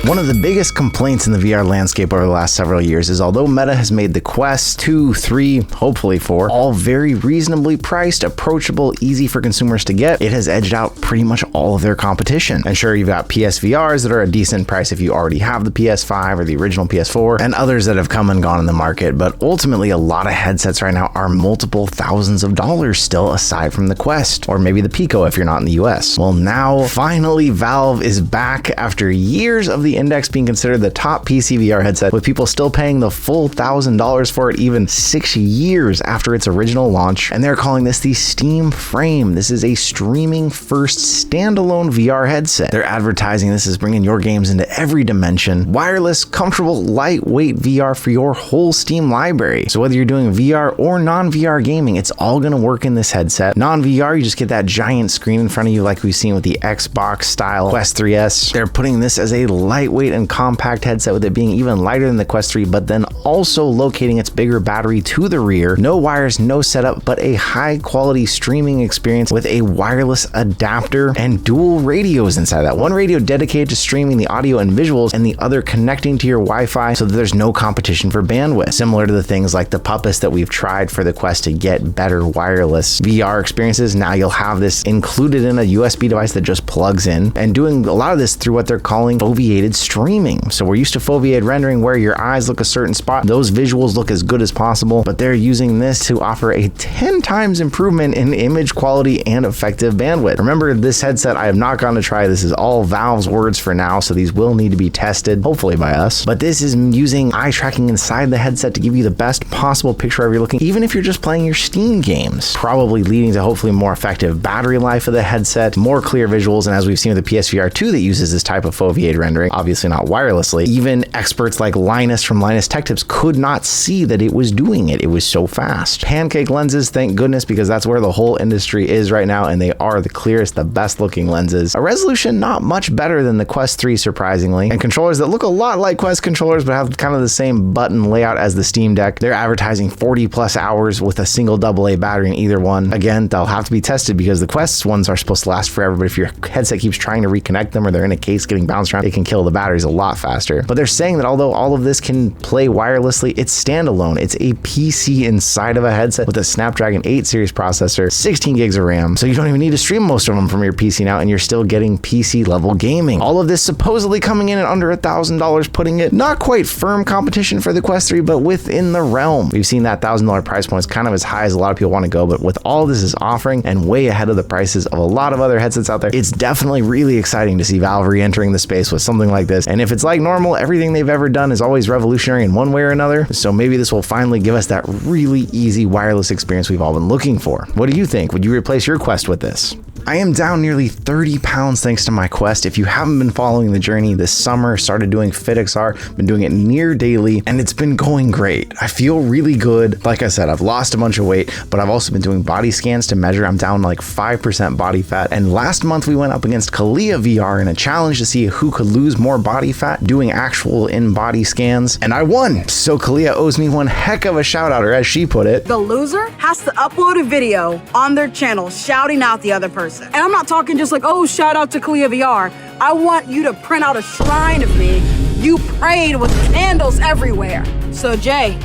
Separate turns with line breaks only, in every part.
One of the biggest complaints in the VR landscape over the last several years is although Meta has made the Quest 2, 3, hopefully 4, all very reasonably priced, approachable, easy for consumers to get, it has edged out pretty much all of their competition. And sure, you've got PSVRs that are a decent price if you already have the PS5 or the original PS4, and others that have come and gone in the market, but ultimately a lot of headsets right now are multiple thousands of dollars still aside from the Quest, or maybe the Pico if you're not in the US. Well, now finally Valve is back after years of the Index being considered the top PCVR headset, with people still paying the full $1,000 for it even 6 years after its original launch, and they're calling this the Steam Frame. This is a streaming first standalone VR headset. They're advertising this as bringing your games into every dimension, wireless, comfortable, lightweight VR for your whole Steam library. So whether you're doing VR or non-VR gaming, it's all going to work in this headset. Non-VR, you just get that giant screen in front of you like we've seen with the Xbox style Quest 3S. They're putting this as a lightweight and compact headset, with it being even lighter than the Quest 3, but then also locating its bigger battery to the rear. No wires, no setup, but a high quality streaming experience with a wireless adapter and dual radios inside that. One radio dedicated to streaming the audio and visuals, and the other connecting to your Wi-Fi so that there's no competition for bandwidth. Similar to the things like the Puppets that we've tried for the Quest to get better wireless VR experiences, now you'll have this included in a USB device that just plugs in, and doing a lot of this through what they're calling foveated streaming. So we're used to foveated rendering where your eyes look a certain spot, those visuals look as good as possible, but they're using this to offer a 10 times improvement in image quality and effective bandwidth. Remember, this headset I have not gotten to try. This is all Valve's words for now, so these will need to be tested, hopefully by us. But this is using eye tracking inside the headset to give you the best possible picture wherever you're looking, even if you're just playing your Steam games, probably leading to hopefully more effective battery life of the headset, more clear visuals, and as we've seen with the PSVR 2 that uses this type of foveated rendering, obviously not wirelessly, even experts like Linus from Linus Tech Tips could not see that it was doing it. It was so fast. Pancake lenses, thank goodness, because that's where the whole industry is right now, and they are the clearest, the best looking lenses. A resolution not much better than the Quest 3, surprisingly, and controllers that look a lot like Quest controllers but have kind of the same button layout as the Steam Deck. They're advertising 40 plus hours with a single AA battery in either one. Again, they'll have to be tested because the Quest ones are supposed to last forever, but if your headset keeps trying to reconnect them or they're in a case getting bounced around, it can kill the batteries a lot faster. But they're saying that although all of this can play wirelessly, it's standalone. It's a PC inside of a headset with a Snapdragon 8 series processor, 16 gigs of RAM, so you don't even need to stream most of them from your PC now, and you're still getting PC level gaming. All of this supposedly coming in at under $1,000, putting it not quite firm competition for the Quest 3, but within the realm. We've seen that $1,000 price point is kind of as high as a lot of people want to go, but with all this is offering and way ahead of the prices of a lot of other headsets out there, it's definitely really exciting to see Valve re-entering the space with something like this. And if it's like normal, everything they've ever done is always revolutionary in one way or another, so maybe this will finally give us that really easy wireless experience we've all been looking for. What do you think? Would you replace your Quest with this? I am down nearly 30 pounds thanks to my Quest. If you haven't been following the journey this summer, started doing FitXR, been doing it near daily, and it's been going great. I feel really good. Like I said, I've lost a bunch of weight, but I've also been doing body scans to measure. I'm down like 5% body fat. And last month we went up against Kalia VR in a challenge to see who could lose more body fat doing actual in-body scans, and I won. So Kalia owes me one heck of a shout out, or as she put it,
the loser has to upload a video on their channel shouting out the other person. And I'm not talking just like, oh, shout out to Kalia VR. I want you to print out a shrine of me. You prayed with candles everywhere. So Jay,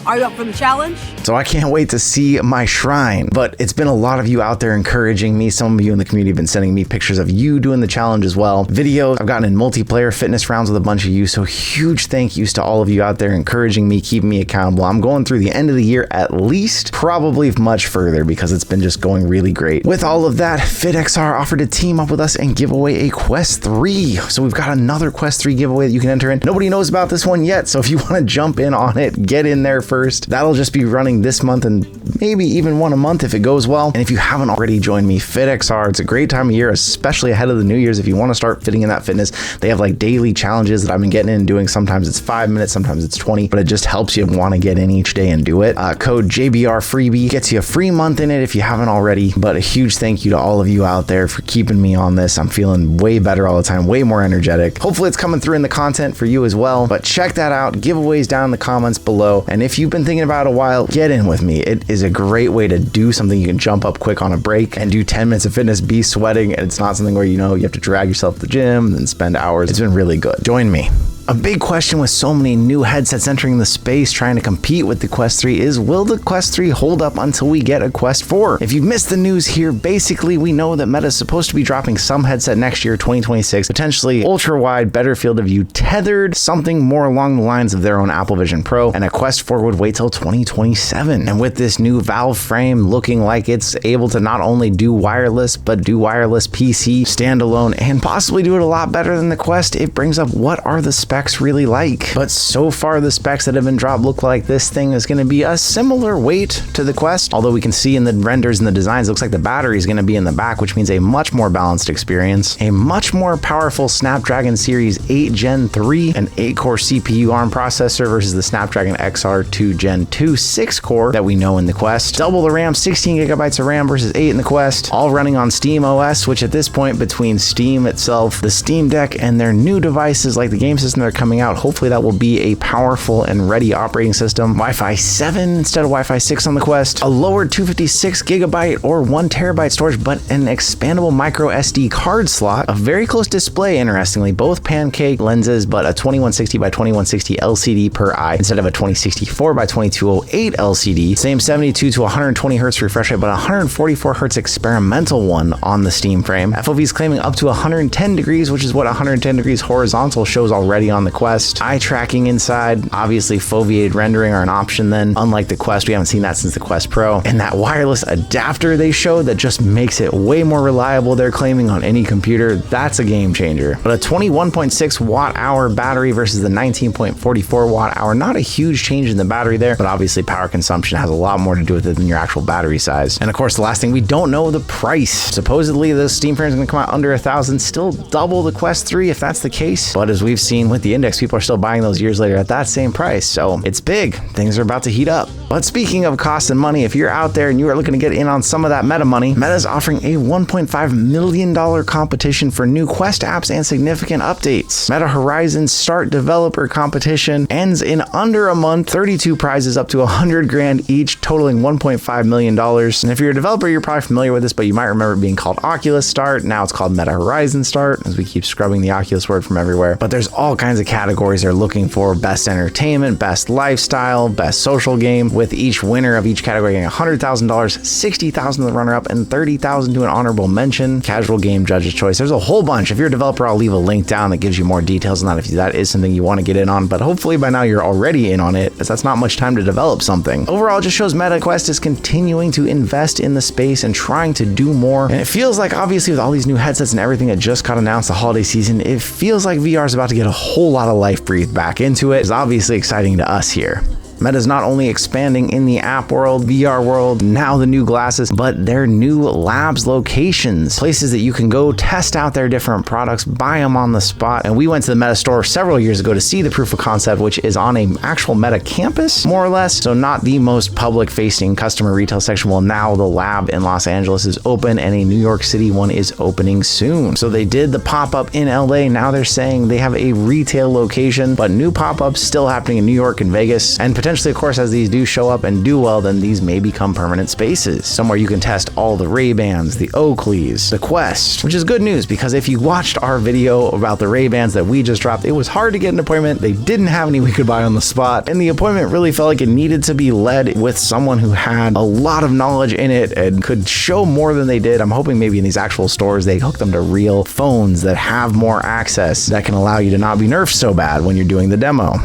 are you up for the challenge?
So I can't wait to see my shrine. But it's been a lot of you out there encouraging me. Some of you in the community have been sending me pictures of you doing the challenge as well. Videos, I've gotten in multiplayer fitness rounds with a bunch of you. So huge thank yous to all of you out there encouraging me, keeping me accountable. I'm going through the end of the year at least, probably much further, because it's been just going really great. With all of that, FitXR offered to team up with us and give away a Quest 3. So we've got another Quest 3 giveaway that you can enter in. Nobody knows about this one yet. So if you want to jump in on it, get in there first. That'll just be running this month and maybe even one a month if it goes well. And if you haven't already joined me, FitXR, it's a great time of year, especially ahead of the New Year's. If you want to start fitting in that fitness, they have like daily challenges that I've been getting in and doing. Sometimes it's 5 minutes, sometimes it's 20, but it just helps you want to get in each day and do it. Code JBRFreebie gets you a free month in it if you haven't already. But a huge thank you to all of you out there for keeping me on this. I'm feeling way better all the time, way more energetic. Hopefully it's coming through in the content for you as well. But check that out. Giveaways down in the comments below. And if you've been thinking about it a while, get get in with me. It is a great way to do something. You can jump up quick on a break and do 10 minutes of fitness, be sweating, and it's not something where you have to drag yourself to the gym and spend hours. It's been really good. Join me. A big question with so many new headsets entering the space trying to compete with the Quest 3 is, will the Quest 3 hold up until we get a Quest 4? If you've missed the news here, basically we know that Meta is supposed to be dropping some headset next year, 2026, potentially ultra-wide, better field of view, tethered, something more along the lines of their own Apple Vision Pro, and a Quest 4 would wait till 2027. And with this new Valve frame looking like it's able to not only do wireless, but do wireless PC, standalone, and possibly do it a lot better than the Quest, it brings up what are the specs really like. But so far the specs that have been dropped look like this thing is going to be a similar weight to the Quest, although we can see in the renders and the designs, it looks like the battery is going to be in the back, which means a much more balanced experience, a much more powerful Snapdragon Series 8 Gen 3, an 8-core CPU ARM processor versus the Snapdragon XR2 Gen 2 6-core that we know in the Quest, double the RAM, 16 gigabytes of RAM versus 8 in the Quest, all running on Steam OS, which at this point, between Steam itself, the Steam Deck, and their new devices like the game system that are coming out, hopefully that will be a powerful and ready operating system. Wi-Fi 7 instead of Wi-Fi 6 on the Quest, a lowered 256 gigabyte or 1 terabyte storage, but an expandable micro SD card slot, a very close display, interestingly, both pancake lenses, but a 2160 by 2160 LCD per eye instead of a 2064 by 2208 LCD, same 72 to 120 Hz refresh rate, but 144 Hz experimental one on the Steam frame. FOV is claiming up to 110 degrees, which is what 110 degrees horizontal shows already on the Quest. Eye tracking inside, obviously foveated rendering are an option then. Unlike the Quest, we haven't seen that since the Quest Pro. And that wireless adapter they showed that just makes it way more reliable, they're claiming, on any computer, that's a game changer. But a 21.6 watt hour battery versus the 19.44 watt hour, not a huge change in the battery there, but obviously power consumption has a lot more to do with it than your actual battery size. And of course, the last thing, we don't know the price. Supposedly the Steam frame is going to come out under $1,000, still double the Quest 3 if that's the case. But as we've seen with the Index, people are still buying those years later at that same price. So it's big. Things are about to heat up. But speaking of cost and money, if you're out there and you are looking to get in on some of that Meta money, Meta is offering a $1.5 million competition for new Quest apps and significant updates. Meta Horizon Start Developer Competition ends in under a month. 32 prizes up to 100 grand each, totaling $1.5 million. And if you're a developer, you're probably familiar with this, but you might remember it being called Oculus Start. Now it's called Meta Horizon Start, as we keep scrubbing the Oculus word from everywhere. But there's all kinds of categories they're looking for: best entertainment, best lifestyle, best social game, with each winner of each category getting $100,000, $60,000 to the runner-up, and $30,000 to an honorable mention. Casual game judge's choice. There's a whole bunch. If you're a developer, I'll leave a link down that gives you more details on that if that is something you want to get in on. But hopefully by now you're already in on it, as that's not much time to develop something. Overall, it just shows Meta Quest is continuing to invest in the space and trying to do more. And it feels like, obviously, with all these new headsets and everything that just got announced the holiday season, it feels like VR is about to get a whole lot of life breathed back into it. It's obviously exciting to us here. Meta's not only expanding in the app world, VR world, now the new glasses, but their new labs locations, places that you can go test out their different products, buy them on the spot. And we went to the Meta store several years ago to see the proof of concept, which is on an actual Meta campus, more or less. So not the most public facing customer retail section. Well, now the lab in Los Angeles is open and a New York City one is opening soon. So they did the pop-up in LA. Now they're saying they have a retail location, but new pop-ups still happening in New York and Vegas. And potentially, of course, as these do show up and do well, then these may become permanent spaces, somewhere you can test all the Ray-Bans, the Oakleys, the Quest, which is good news, because if you watched our video about the Ray-Bans that we just dropped, it was hard to get an appointment. They didn't have any we could buy on the spot, and the appointment really felt like it needed to be led with someone who had a lot of knowledge in it and could show more than they did. I'm hoping maybe in these actual stores they hook them to real phones that have more access that can allow you to not be nerfed so bad when you're doing the demo.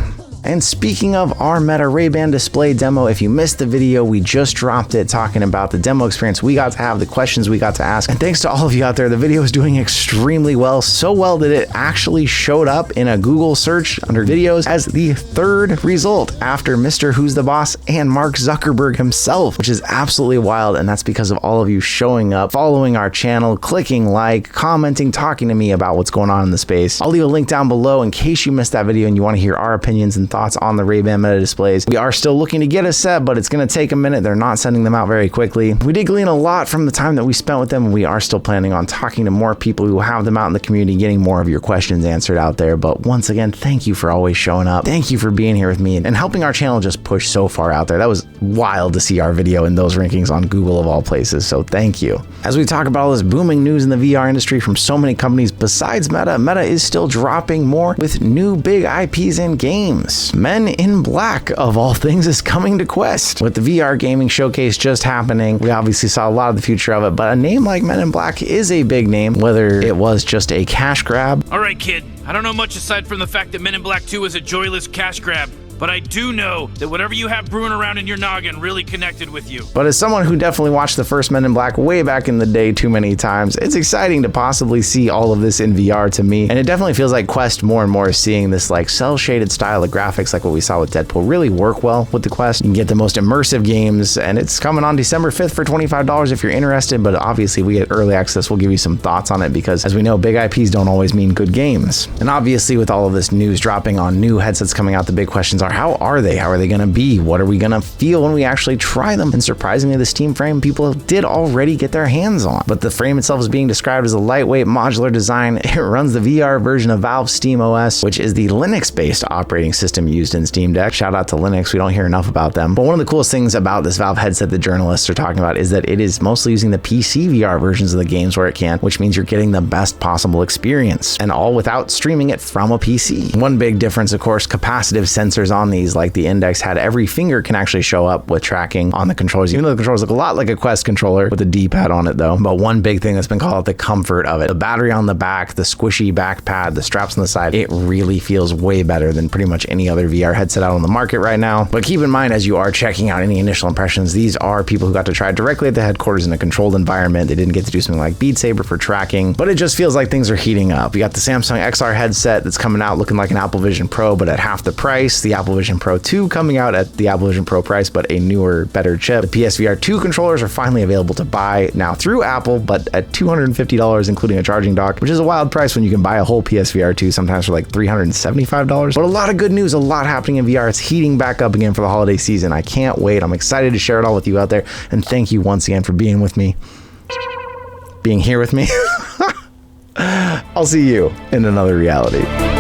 And speaking of our Meta Ray-Ban display demo, if you missed the video, we just dropped it talking about the demo experience we got to have, the questions we got to ask. And thanks to all of you out there, the video is doing extremely well. So well that it actually showed up in a Google search under videos as the third result after Mr. Who's the Boss and Mark Zuckerberg himself, which is absolutely wild. And that's because of all of you showing up, following our channel, clicking like, commenting, talking to me about what's going on in the space. I'll leave a link down below in case you missed that video and you want to hear our opinions and thoughts on the Ray-Ban Meta displays. We are still looking to get a set, but it's going to take a minute. They're not sending them out very quickly. We did glean a lot from the time that we spent with them, and we are still planning on talking to more people who have them out in the community, getting more of your questions answered out there. But once again, thank you for always showing up. Thank you for being here with me and helping our channel just push so far out there. That was wild to see our video in those rankings on Google of all places, so thank you. As we talk about all this booming news in the VR industry from so many companies besides Meta, Meta is still dropping more with new big IPs and games. Men in Black, of all things, is coming to Quest. With the VR gaming showcase just happening, we obviously saw a lot of the future of it, but a name like Men in Black is a big name, whether it was just a cash grab.
All right, kid. I don't know much aside from the fact that Men in Black 2 is a joyless cash grab. But I do know that whatever you have brewing around in your noggin really connected with you.
But as someone who definitely watched the first Men in Black way back in the day too many times, it's exciting to possibly see all of this in VR to me. And it definitely feels like Quest more and more is seeing this like cel-shaded style of graphics like what we saw with Deadpool really work well with the Quest. You can get the most immersive games, and it's coming on December 5th for $25 if you're interested. But obviously we get early access. We'll give you some thoughts on it because as we know, big IPs don't always mean good games. And obviously with all of this news dropping on new headsets coming out, the big questions are, how are they? How are they going to be? What are we going to feel when we actually try them? And surprisingly, the Steam frame people did already get their hands on. But the frame itself is being described as a lightweight modular design. It runs the VR version of Valve Steam OS, which is the Linux-based operating system used in Steam Deck. Shout out to Linux. We don't hear enough about them. But one of the coolest things about this Valve headset that journalists are talking about is that it is mostly using the PCVR versions of the games where it can, which means you're getting the best possible experience, and all without streaming it from a PC. One big difference, of course, capacitive sensors on these, like the Index had, every finger can actually show up with tracking on the controllers, even though the controllers look a lot like a Quest controller with a D-pad on it though. But one big thing that's been called out, the comfort of it. The battery on the back, the squishy back pad, the straps on the side, it really feels way better than pretty much any other VR headset out on the market right now. But keep in mind, as you are checking out any initial impressions, these are people who got to try it directly at the headquarters in a controlled environment. They didn't get to do something like Beat Saber for tracking, but it just feels like things are heating up. You got the Samsung XR headset that's coming out looking like an Apple Vision Pro, but at half the price. The Apple Vision Pro 2 coming out at the Apple Vision Pro price, but a newer, better chip. The PSVR 2 controllers are finally available to buy now through Apple, but at $250, including a charging dock, which is a wild price when you can buy a whole PSVR 2 sometimes for like $375. But a lot of good news, a lot happening in VR. It's heating back up again for the holiday season. I can't wait. I'm excited to share it all with you out there. And thank you once again for being with me, being here with me. I'll see you in another reality.